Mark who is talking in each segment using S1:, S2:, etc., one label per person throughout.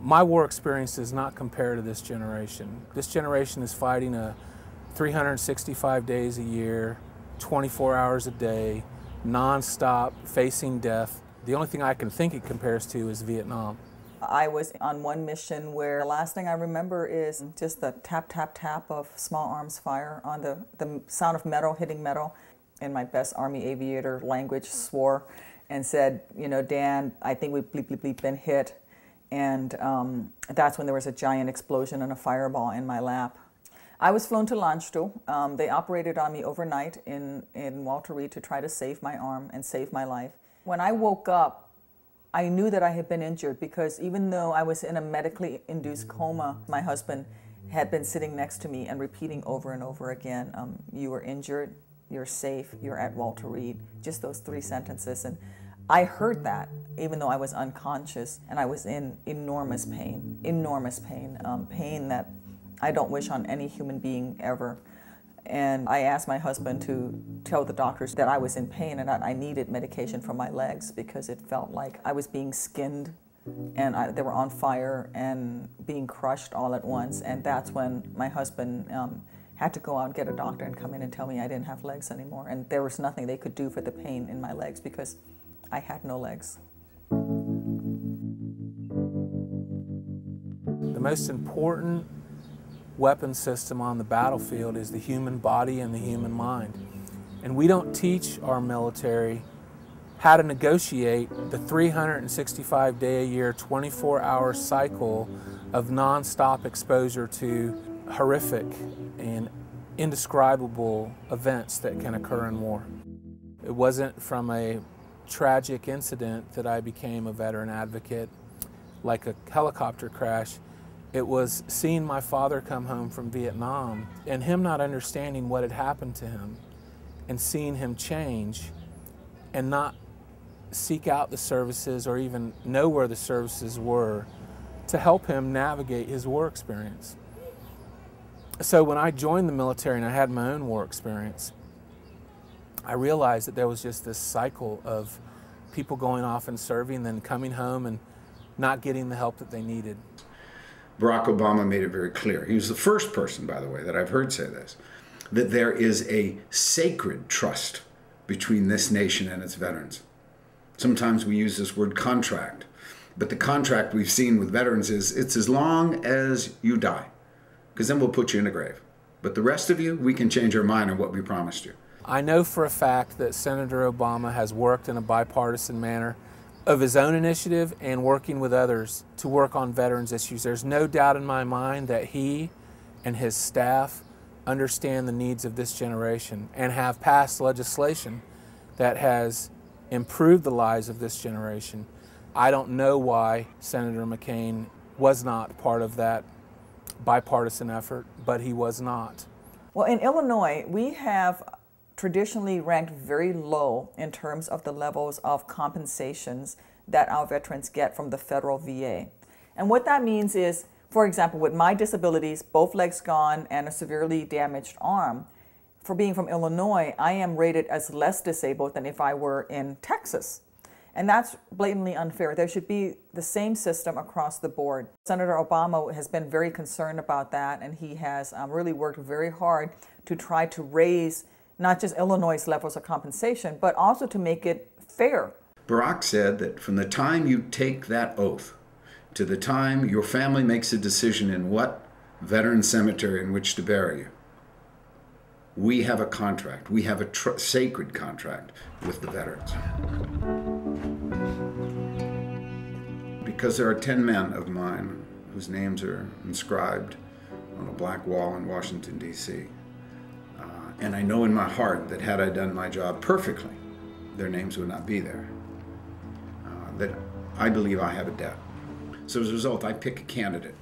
S1: My war experience does not compare to this generation. This generation is fighting 365 days a year, 24 hours a day, non-stop, facing death. The only thing I can think it compares to is Vietnam.
S2: I was on one mission where the last thing I remember is just the tap, tap, tap of small arms fire on the sound of metal hitting metal. In my best Army aviator language, swore and said, you know, Dan, I think we've bleep, bleep, bleep been hit. And that's when there was a giant explosion and a fireball in my lap. I was flown to Landstuhl. They operated on me overnight in Walter Reed to try to save my arm and save my life. When I woke up, I knew that I had been injured because even though I was in a medically induced coma, my husband had been sitting next to me and repeating over and over again, you were injured, you're safe, you're at Walter Reed, just those 3 sentences. And I heard that even though I was unconscious and I was in enormous pain, pain that I don't wish on any human being ever. And I asked my husband to tell the doctors that I was in pain and that I needed medication for my legs because it felt like I was being skinned and they were on fire and being crushed all at once. And that's when my husband had to go out and get a doctor and come in and tell me I didn't have legs anymore. And there was nothing they could do for the pain in my legs because I had no legs.
S1: The most important weapon system on the battlefield is the human body and the human mind. And we don't teach our military how to negotiate the 365-day-a-year, 24-hour cycle of non-stop exposure to horrific and indescribable events that can occur in war. It wasn't from a tragic incident that I became a veteran advocate, like a helicopter crash. It was seeing my father come home from Vietnam and him not understanding what had happened to him and seeing him change and not seek out the services or even know where the services were to help him navigate his war experience. So when I joined the military and I had my own war experience, I realized that there was just this cycle of people going off and serving, then coming home and not getting the help that they needed.
S3: Barack Obama made it very clear. He was the first person, by the way, that I've heard say this, that there is a sacred trust between this nation and its veterans. Sometimes we use this word contract, but the contract we've seen with veterans is it's as long as you die, because then we'll put you in a grave. But the rest of you, we can change our mind on what we promised you.
S1: I know for a fact that Senator Obama has worked in a bipartisan manner of his own initiative and working with others to work on veterans issues. There's no doubt in my mind that he and his staff understand the needs of this generation and have passed legislation that has improved the lives of this generation. I don't know why Senator McCain was not part of that bipartisan effort, but he was not.
S2: Well, in Illinois, we have traditionally ranked very low in terms of the levels of compensations that our veterans get from the federal VA. And what that means is, for example, with my disabilities, both legs gone and a severely damaged arm, for being from Illinois, I am rated as less disabled than if I were in Texas. And that's blatantly unfair. There should be the same system across the board. Senator Obama has been very concerned about that, and he has really worked very hard to try to raise not just Illinois' levels of compensation, but also to make it fair.
S3: Barack said that from the time you take that oath to the time your family makes a decision in what veteran cemetery in which to bury you, we have a contract. We have a sacred contract with the veterans. Because there are 10 men of mine whose names are inscribed on a black wall in Washington, D.C. And I know in my heart that had I done my job perfectly, their names would not be there. That I believe I have a debt. So as a result, I pick a candidate,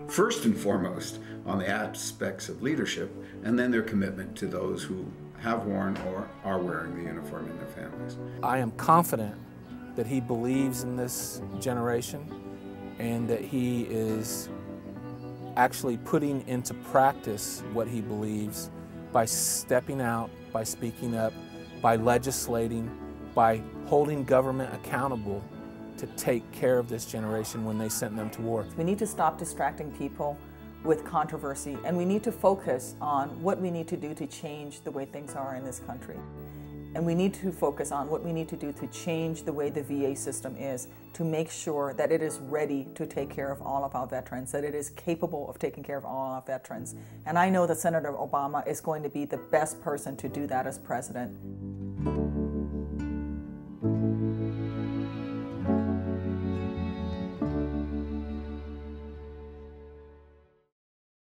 S3: first and foremost on the aspects of leadership, and then their commitment to those who have worn or are wearing the uniform in their families.
S1: I am confident that he believes in this generation and that he is actually putting into practice what he believes by stepping out, by speaking up, by legislating, by holding government accountable to take care of this generation when they sent them to war.
S2: We need to stop distracting people with controversy, and we need to focus on what we need to do to change the way things are in this country. And we need to focus on what we need to do to change the way the VA system is, to make sure that it is ready to take care of all of our veterans, that it is capable of taking care of all our veterans. And I know that Senator Obama is going to be the best person to do that as president.